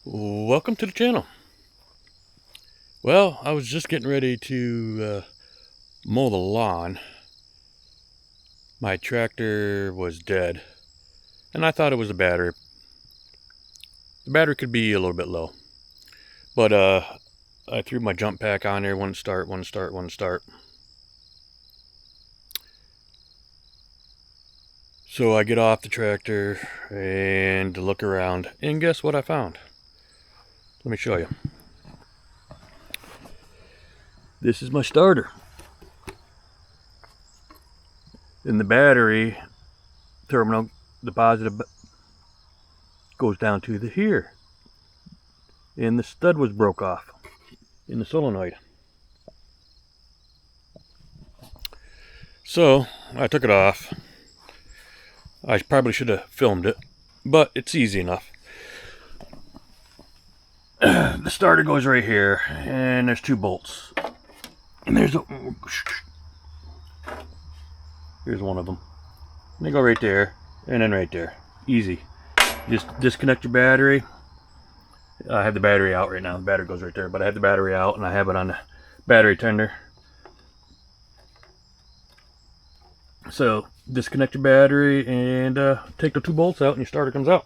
Welcome to the channel. Well, I was just getting ready to mow the lawn. My tractor was dead, and I thought it was a battery. The battery could be a little bit low, but I threw my jump pack on there. Wouldn't start. So I get off the tractor and look around, and guess what I found? Let me show you. This is my starter. And the battery terminal, the positive, goes down to here. And the stud was broke off in the solenoid. So I took it off. I probably should have filmed it, but it's easy enough. The starter goes right here, and there's two bolts. And here's one of them. And they go right there, and then right there. Easy. Just disconnect your battery. I have the battery out right now. The battery goes right there, but I have the battery out, and I have it on the battery tender. So disconnect your battery and take the two bolts out, and your starter comes out.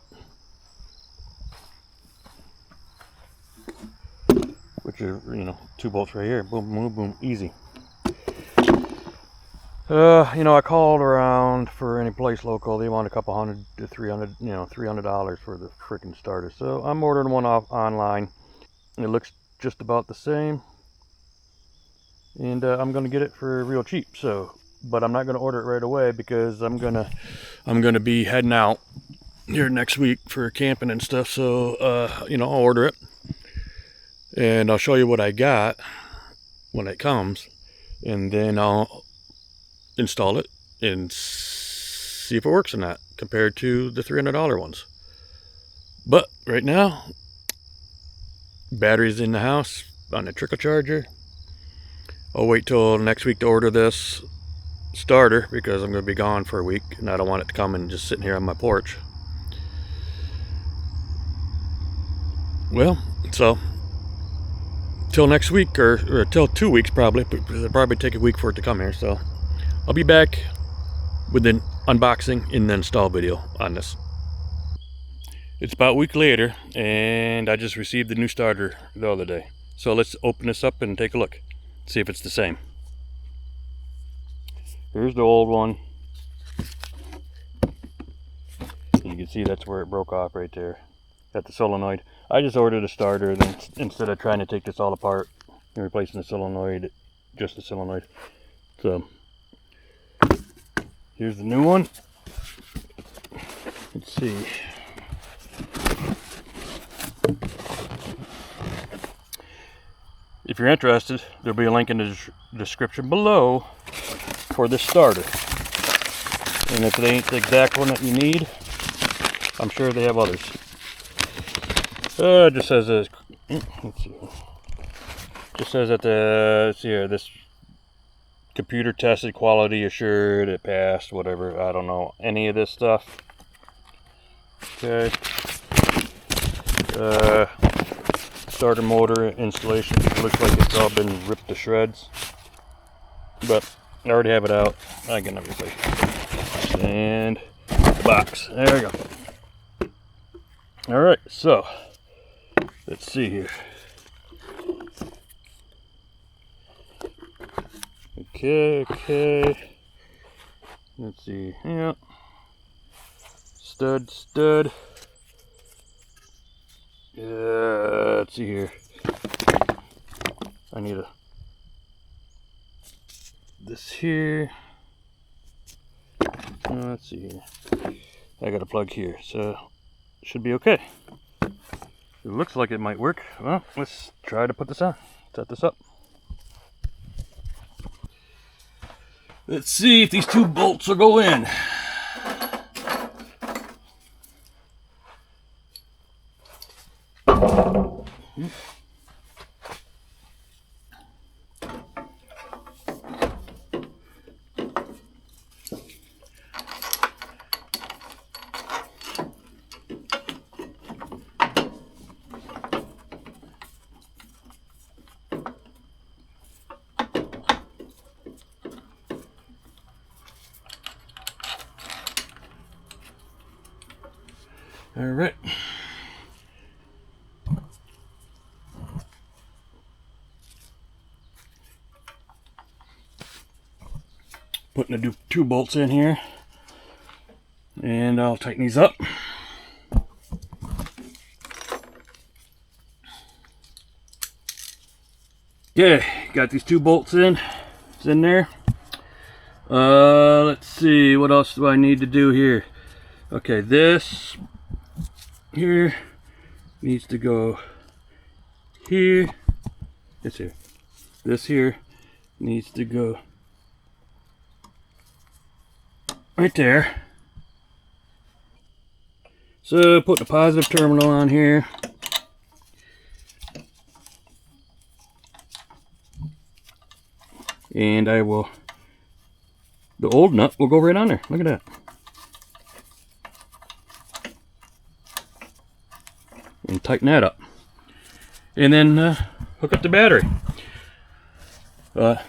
Which are, two bolts right here. Boom, boom, boom, easy. I called around for any place local. They want a couple $100 to $300, $300 for the freaking starter. So I'm ordering one off online. It looks just about the same, and I'm gonna get it for real cheap. But I'm not gonna order it right away because I'm gonna be heading out here next week for camping and stuff. So I'll order it, and I'll show you what I got when it comes, and then I'll install it and see if it works or not compared to the $300 ones. But right now, batteries in the house on the trickle charger. I'll wait till next week to order this starter because I'm going to be gone for a week and I don't want it to come and just sitting here on my porch. Well, so till next week or till 2 weeks probably. It'll probably take a week for it to come here. So I'll be back with an unboxing and then install video on this. It's about a week later, and I just received the new starter the other day. So let's open this up and take a look, see if it's the same. Here's the old one. You can see that's where it broke off right there. Got the solenoid. I just ordered a starter, then instead of trying to take this all apart and replacing the solenoid, just the solenoid. So here's the new one. Let's see. If you're interested, there'll be a link in the description below for this starter. And if it ain't the exact one that you need, I'm sure they have others. It just says this. Let's see. Just says that this computer tested, quality assured, it passed, whatever. I don't know any of this stuff. Okay. Starter motor installation. Looks like it's all been ripped to shreds, but I already have it out. I can never replace it. And the box. There we go. All right. So let's see here. Okay. Let's see. Yeah. Stud. Let's see here. I need this here. Let's see here. I got a plug here, so should be okay. It looks like it might work. Well, let's try to put this on. Set this up. Let's see if these two bolts will go in. All right. Putting the two bolts in here, and I'll tighten these up. Okay, got these two bolts in. It's in there. Let's see, what else do I need to do here? Okay, this here needs to go here. It's here. This here needs to go right there. So put the positive terminal on here. And I will, the old nut will go right on there. Look at that. And tighten that up. And then hook up the battery. I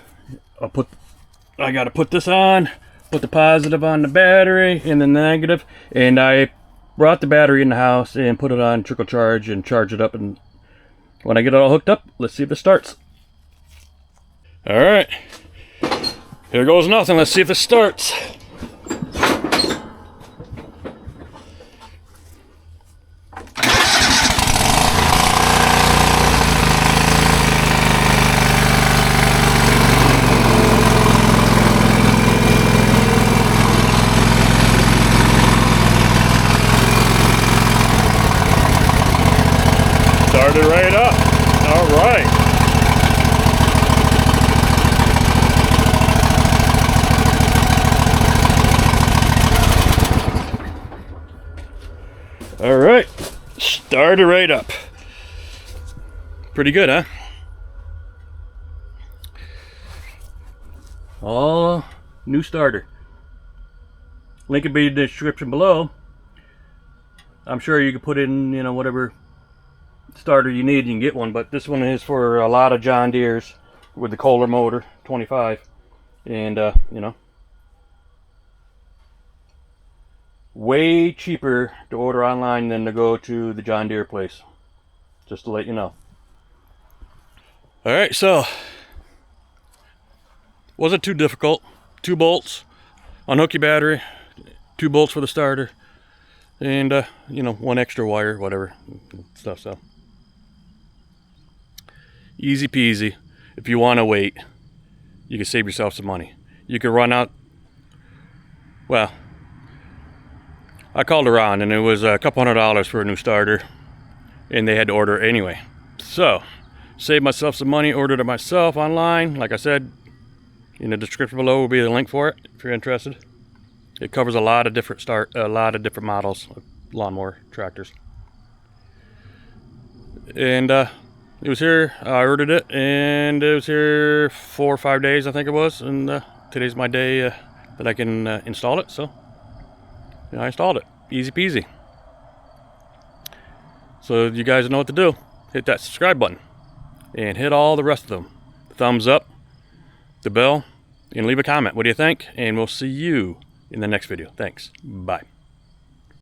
gotta put this on, put the positive on the battery and the negative, and I brought the battery in the house and put it on trickle charge and charge it up, and when I get it all hooked up, let's see if it starts. Alright, here goes nothing. Let's see if it starts. Started right up. All right. All right. Started right up. Pretty good, huh? All new starter. Link will be in the description below. I'm sure you can put in, you know, whatever starter you need, you can get one, but this one is for a lot of John Deere's with the Kohler motor 25, and you know, way cheaper to order online than to go to the John Deere place, just to let you know. All right, so wasn't too difficult. 2 bolts, unhook your battery, 2 bolts for the starter, and you know, 1 extra wire, whatever stuff. So easy peasy. If you want to wait, you can save yourself some money. You can run out, well, I called around and it was a couple $100 for a new starter, and they had to order it anyway. So save myself some money, ordered it myself online. Like I said, in the description below will be the link for it if you're interested. It covers a lot of different models of lawnmower tractors. And it was here, I ordered it, and it was here 4 or 5 days, I think it was, and today's my day that I can install it, so yeah, I installed it. Easy peasy. So you guys know what to do. Hit that subscribe button, and hit all the rest of them. Thumbs up, the bell, and leave a comment. What do you think? And we'll see you in the next video. Thanks. Bye.